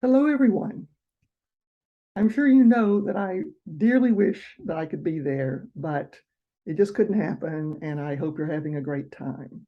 Hello, everyone. I'm sure you know that I dearly wish that I could be there, but it just couldn't happen, and I hope you're having a great time.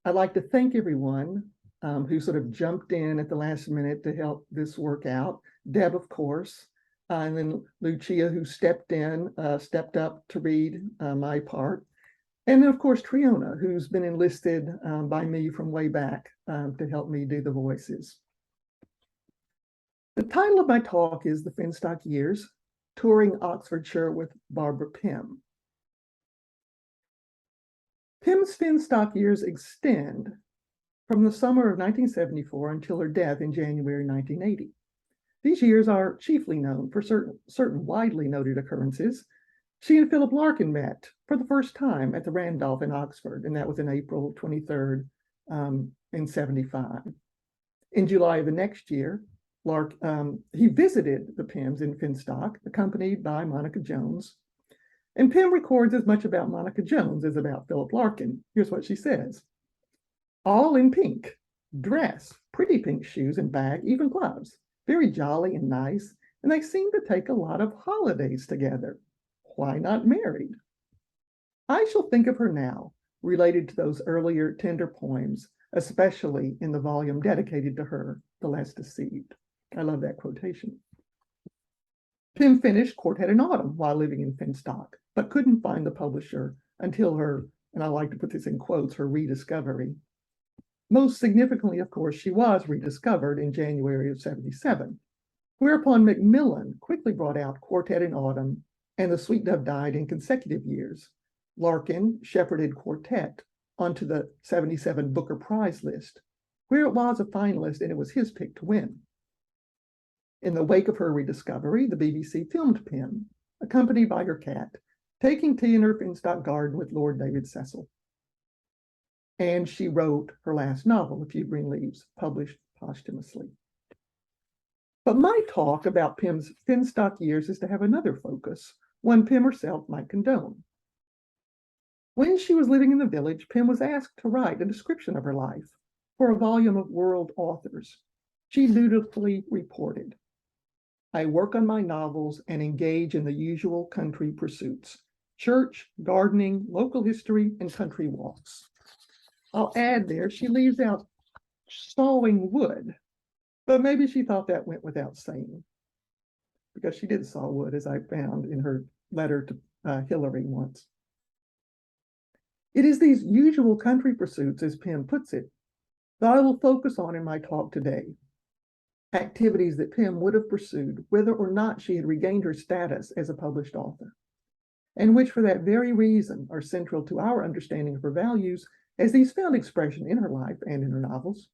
I'd like to thank everyone who sort of jumped in at the last minute to help this work out. Deb, of course, and then Lucia, who stepped up to read my part. And then, of course, Triona, who's been enlisted by me from way back to help me do the voices. The title of my talk is The Finstock Years, Touring Oxfordshire with Barbara Pym. Pym's Finstock years extend from the summer of 1974 until her death in January 1980. These years are chiefly known for certain widely noted occurrences. She and Philip Larkin met for the first time at the Randolph in Oxford, and that was in April 23rd in 75. In July of the next year, he visited the Pyms in Finstock, accompanied by Monica Jones. And Pym records as much about Monica Jones as about Philip Larkin. Here's what she says. All in pink, dress, pretty pink shoes and bag, even gloves. Very jolly and nice, and they seem to take a lot of holidays together. Why not married? I shall think of her now, related to those earlier tender poems, especially in the volume dedicated to her, The Less Deceived. I love that quotation. Pym finished Quartet in Autumn while living in Finstock, but couldn't find the publisher until her, and I like to put this in quotes, her rediscovery. Most significantly, of course, she was rediscovered in January of 77, whereupon Macmillan quickly brought out Quartet in Autumn, and The Sweet Dove died in consecutive years. Larkin shepherded Quartet onto the 77 Booker Prize list, where it was a finalist and it was his pick to win. In the wake of her rediscovery, the BBC filmed Pym, accompanied by her cat, taking tea in her Finstock garden with Lord David Cecil. And she wrote her last novel, A Few Green Leaves, published posthumously. But my talk about Pym's Finstock years is to have another focus, one Pym herself might condone. When she was living in the village, Pym was asked to write a description of her life for a volume of world authors. She dutifully reported, I work on my novels and engage in the usual country pursuits, church, gardening, local history, and country walks. I'll add there, she leaves out sawing wood, but maybe she thought that went without saying, because she did saw wood, as I found in her letter to Hillary once. It is these usual country pursuits, as Pym puts it, that I will focus on in my talk today. Activities that Pym would have pursued whether or not she had regained her status as a published author, and which for that very reason are central to our understanding of her values as these found expression in her life and in her novels.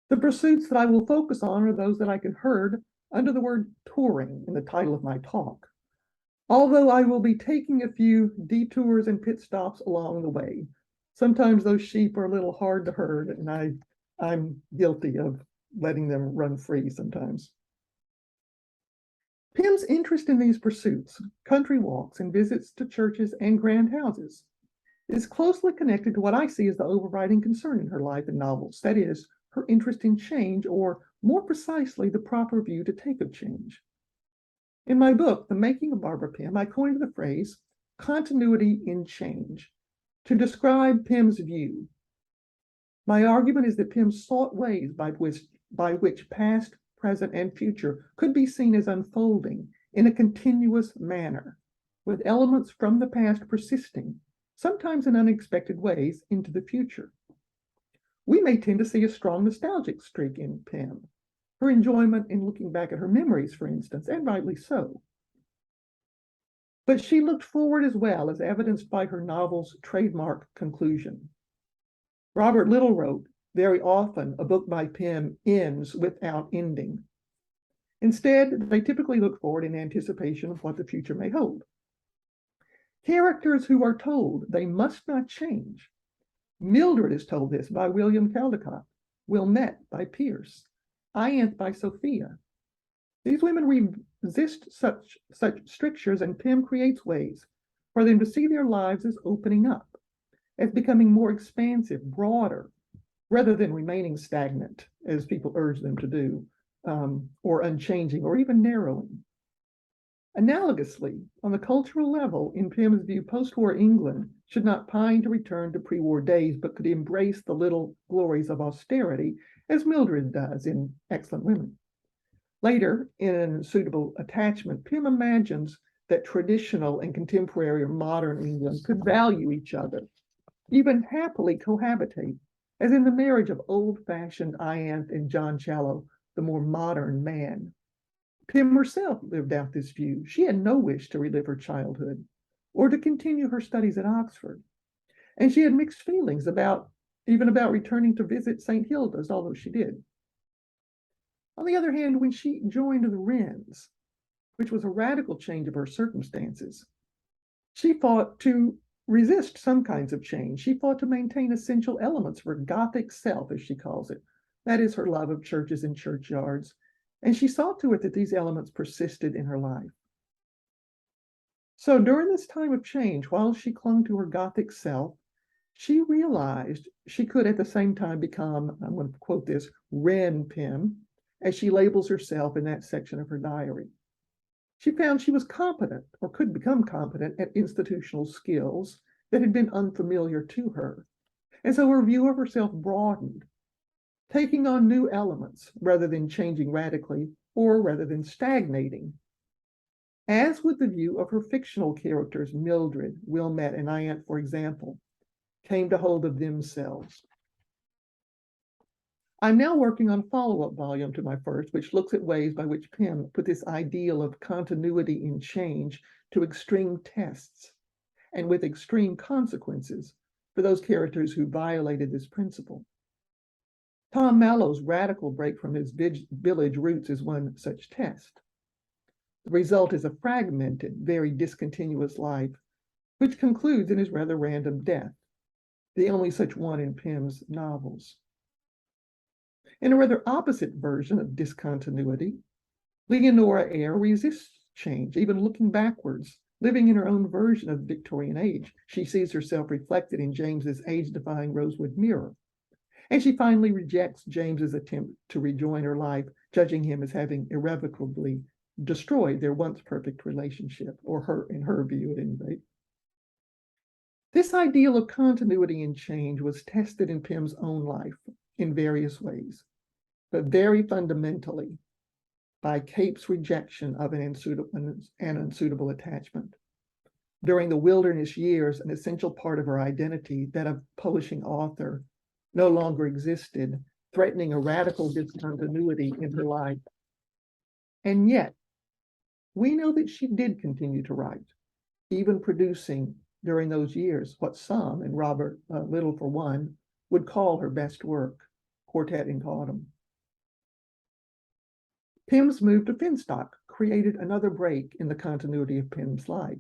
The pursuits that I will focus on are those that I can herd under the word touring in the title of my talk, although I will be taking a few detours and pit stops along the way. Sometimes those sheep are a little hard to herd, and I'm guilty of letting them run free sometimes. Pym's interest in these pursuits, country walks and visits to churches and grand houses, is closely connected to what I see as the overriding concern in her life and novels, that is, her interest in change, or more precisely, the proper view to take of change. In my book, The Making of Barbara Pym, I coined the phrase continuity in change to describe Pym's view. My argument is that Pym sought ways by which past, present, and future could be seen as unfolding in a continuous manner, with elements from the past persisting, sometimes in unexpected ways, into the future. We may tend to see a strong nostalgic streak in Pym, her enjoyment in looking back at her memories, for instance, and rightly so. But she looked forward as well, as evidenced by her novel's trademark conclusion. Robert Little wrote, very often a book by Pym ends without ending. Instead, they typically look forward in anticipation of what the future may hold. Characters who are told they must not change. Mildred is told this by William Caldecott, Wilmette by Pierce, Ianthe by Sophia. These women resist such strictures, and Pym creates ways for them to see their lives as opening up, as becoming more expansive, broader, rather than remaining stagnant, as people urge them to do, or unchanging, or even narrowing. Analogously, on the cultural level, in Pym's view, post-war England should not pine to return to pre-war days, but could embrace the little glories of austerity, as Mildred does in Excellent Women. Later, in An Unsuitable Attachment, Pym imagines that traditional and contemporary or modern England could value each other, even happily cohabitate, as in the marriage of old-fashioned Ianthe and John Shallow, the more modern man. Pym herself lived out this view. She had no wish to relive her childhood or to continue her studies at Oxford. And she had mixed feelings even about returning to visit St. Hilda's, although she did. On the other hand, when she joined the Wrens, which was a radical change of her circumstances, she fought to resist some kinds of change. She fought to maintain essential elements of her Gothic self, as she calls it. That is her love of churches and churchyards. And she saw to it that these elements persisted in her life. So during this time of change, while she clung to her Gothic self, she realized she could at the same time become, I'm going to quote this, Wren Pym, as she labels herself in that section of her diary. She found she was competent, or could become competent, at institutional skills that had been unfamiliar to her. And so her view of herself broadened, taking on new elements rather than changing radically, or rather than stagnating. As with the view of her fictional characters, Mildred, Wilmette, and Ianthe, for example, came to hold of themselves. I'm now working on a follow-up volume to my first, which looks at ways by which Pym put this ideal of continuity in change to extreme tests and with extreme consequences for those characters who violated this principle. Tom Mallow's radical break from his village roots is one such test. The result is a fragmented, very discontinuous life, which concludes in his rather random death, the only such one in Pym's novels. In a rather opposite version of discontinuity, Leonora Eyre resists change, even looking backwards, living in her own version of the Victorian age. She sees herself reflected in James's age-defying rosewood mirror. And she finally rejects James's attempt to rejoin her life, judging him as having irrevocably destroyed their once perfect relationship, or in her view at any rate. This ideal of continuity and change was tested in Pym's own life in various ways, but very fundamentally by Cape's rejection of an unsuitable attachment. During the wilderness years, an essential part of her identity, that of publishing author, no longer existed, threatening a radical discontinuity in her life. And yet, we know that she did continue to write, even producing during those years what some, and Robert Little for one, would call her best work, Quartet in Autumn. Pym's move to Finstock created another break in the continuity of Pym's life.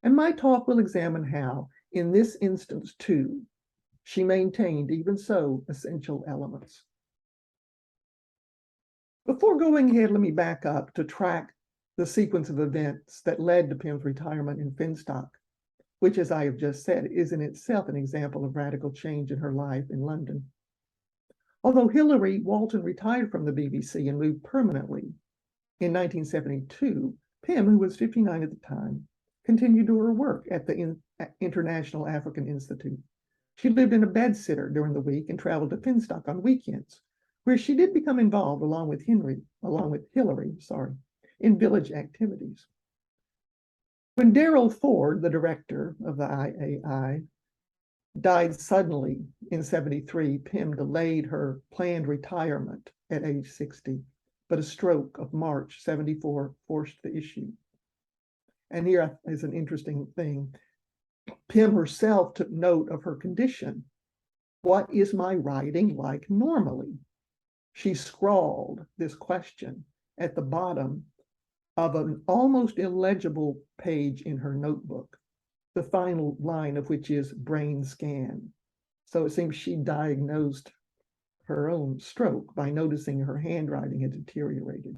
And my talk will examine how, in this instance too, she maintained even so essential elements. Before going ahead, let me back up to track the sequence of events that led to Pym's retirement in Finstock, which, as I have just said, is in itself an example of radical change in her life in London. Although Hilary Walton retired from the BBC and moved permanently in 1972, Pym, who was 59 at the time, continued her work at the International African Institute. She lived in a bedsitter during the week and traveled to Finstock on weekends, where she did become involved along with Hilary, in village activities. When Darrell Ford, the director of the IAI, died suddenly in 73, Pym delayed her planned retirement at age 60, but a stroke of March 74 forced the issue. And here is an interesting thing. Pym herself took note of her condition. What is my writing like normally? She scrawled this question at the bottom of an almost illegible page in her notebook, the final line of which is brain scan. So it seems she diagnosed her own stroke by noticing her handwriting had deteriorated.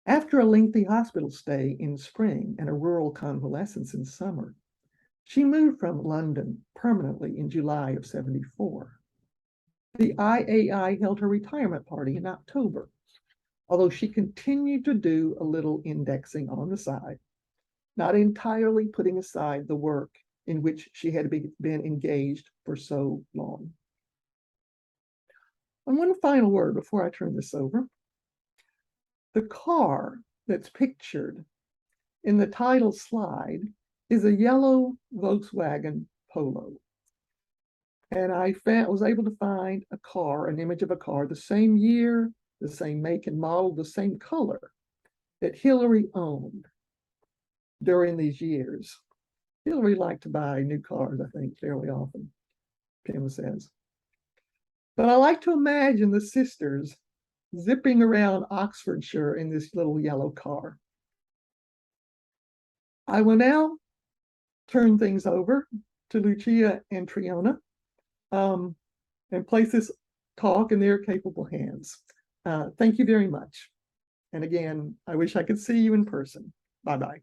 After a lengthy hospital stay in spring and a rural convalescence in summer, she moved from London permanently in July of 74. The IAI held her retirement party in October, although she continued to do a little indexing on the side, not entirely putting aside the work in which she had been engaged for so long. And one final word before I turn this over. The car that's pictured in the title slide is a yellow Volkswagen Polo. And I was able to find a car, an image of a car, the same year, the same make and model, the same color that Hillary owned during these years. Hillary liked to buy new cars, I think, fairly often, Pim says. But I like to imagine the sisters zipping around Oxfordshire in this little yellow car. I will now turn things over to Lucia and Triona and place this talk in their capable hands. Thank you very much. And again, I wish I could see you in person. Bye-bye.